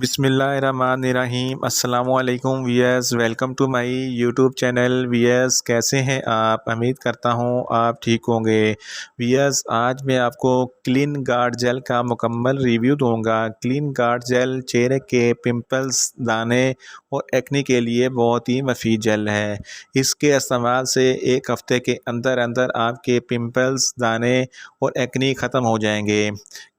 बिस्मिल्लाहिर्रहमानिर्रहीम अस्सलामुअलैकुम viewers, welcome to my YouTube channel. Viewers, कैसे हैं आप? उम्मीद करता हूं आप ठीक होंगे। वियर्स, आज मैं आपको क्लीन गार्ड जेल का मुकम्मल रिव्यू दूंगा। क्लीन गार्ड जेल चेहरे के पिंपल्स, दाने और एक्ने के लिए बहुत ही मुफीद जेल है। इसके इस्तेमाल से एक हफ़्ते के अंदर अंदर आपके पिंपल्स, दाने और एक्ने ख़त्म हो जाएंगे।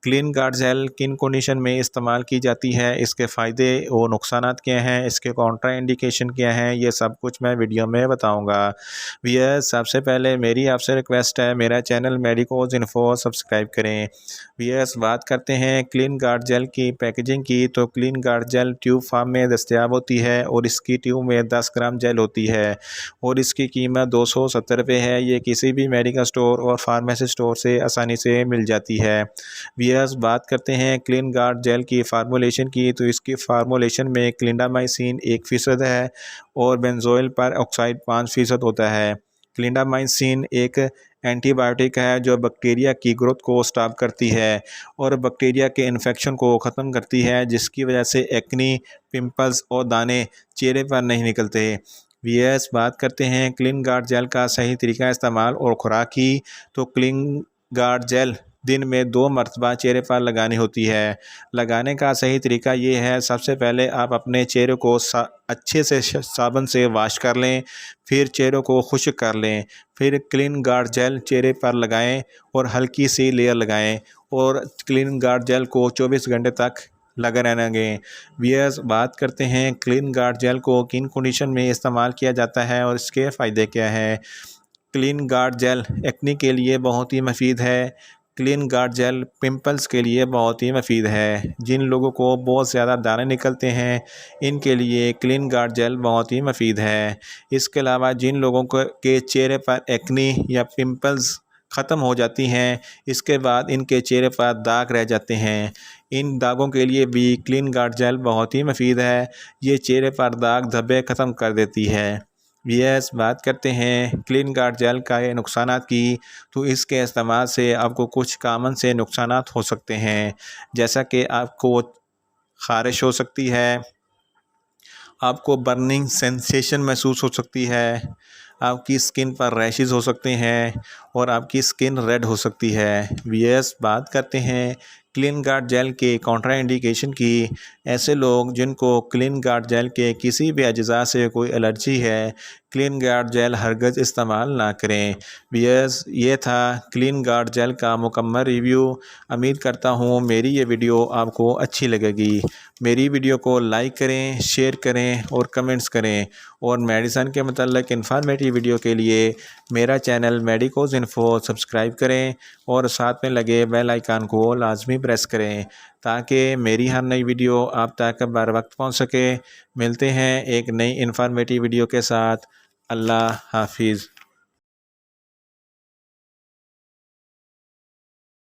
क्लीन गार्ड जेल किन कंडीशन में इस्तेमाल की जाती है, इसके फ़ायदे और नुकसानात क्या हैं, इसके कॉन्ट्रा इंडिकेशन क्या हैं, ये सब कुछ मैं वीडियो में बताऊंगा। वियर्स, सबसे पहले मेरी आपसे रिक्वेस्ट है, मेरा चैनल मेडिकोज इन्फो सब्सक्राइब करें। वियर्स, बात करते हैं क्लीन गार्ड जेल की पैकेजिंग की। तो clean guard gel tube form में दस्तियाब होती है और इसकी ट्यूब में 10 ग्राम जेल होती है और इसकी कीमत 270 रुपये है। ये किसी भी मेडिकल स्टोर और फार्मेसी स्टोर से आसानी से मिल जाती है। वियर्स, बात करते हैं क्लीन गार्ड जेल की फार्मूलेशन की। तो इसकी फार्मूलेशन में क्लिंडामाइसिन 1% है और बेंजोइल पर ऑक्साइड 5% होता है। क्लिंडामाइसिन एक एंटीबायोटिक है जो बैक्टीरिया की ग्रोथ को स्टॉप करती है और बैक्टीरिया के इन्फेक्शन को ख़त्म करती है, जिसकी वजह से एक्नी, पिंपल्स और दाने चेहरे पर नहीं निकलते। वियर्स, बात करते हैं क्लीन गार्ड जेल का सही तरीका इस्तेमाल और खुराक की। तो क्लीन गार्ड जेल दिन में 2 मरतबा चेहरे पर लगानी होती है। लगाने का सही तरीका ये है, सबसे पहले आप अपने चेहरे को अच्छे से साबुन से वॉश कर लें, फिर चेहरे को खुश्क कर लें, फिर क्लीन गार्ड जेल चेहरे पर लगाएं और हल्की सी लेयर लगाएं और क्लीन गार्ड जेल को 24 घंटे तक लगा रहना दें। वियर्स, बात करते हैं क्लीन गार्ड जेल को किन कंडीशन में इस्तेमाल किया जाता है और इसके फ़ायदे क्या हैं। क्लीन गार्ड जेल एक्ने के लिए बहुत ही मुफीद है। क्लीन गार्ड जेल पिंपल्स के लिए बहुत ही मुफीद है। जिन लोगों को बहुत ज़्यादा दाने निकलते हैं, इनके लिए क्लीन गार्ड जेल बहुत ही मुफीद है। इसके अलावा जिन लोगों के चेहरे पर एक्ने या पिंपल्स ख़त्म हो जाती हैं, इसके बाद इनके चेहरे पर दाग रह जाते हैं, इन दागों के लिए भी क्लीन गार्ड जेल बहुत ही मुफीद है। ये चेहरे पर दाग धब्बे ख़त्म कर देती है। वियर्स, बात करते हैं क्लीन गार्ड जेल का ये नुकसानात की। तो इसके इस्तेमाल से आपको कुछ कॉमन से नुकसानात हो सकते हैं, जैसा कि आपको ख़ारिश हो सकती है, आपको बर्निंग सेंसेशन महसूस हो सकती है, आपकी स्किन पर रैशेज़ हो सकते हैं और आपकी स्किन रेड हो सकती है। वियर्स, बात करते हैं क्लीन गार्ड जेल के कॉन्ट्रा इंडिकेशन की। ऐसे लोग जिनको क्लीन गार्ड जेल के किसी भी अज्जा से कोई एलर्जी है, क्लीन गार्ड जेल हरगज़ इस्तेमाल ना करें। वियर्स, ये था क्लीन गार्ड जेल का मुकम्मल रिव्यू। उम्मीद करता हूँ मेरी ये वीडियो आपको अच्छी लगेगी। मेरी वीडियो को लाइक करें, शेयर करें और कमेंट्स करें और मेडिसिन के मतलब इंफॉर्मेटिव वीडियो के लिए मेरा चैनल मेडिकोज इन्फो सब्सक्राइब करें और साथ में लगे बेल आइकन को लाजमी प्रेस करें ताकि मेरी हर नई वीडियो आप तक बर वक्त पहुँच सके। मिलते हैं एक नई इंफॉर्मेटिव वीडियो के साथ। अल्लाह हाफिज़।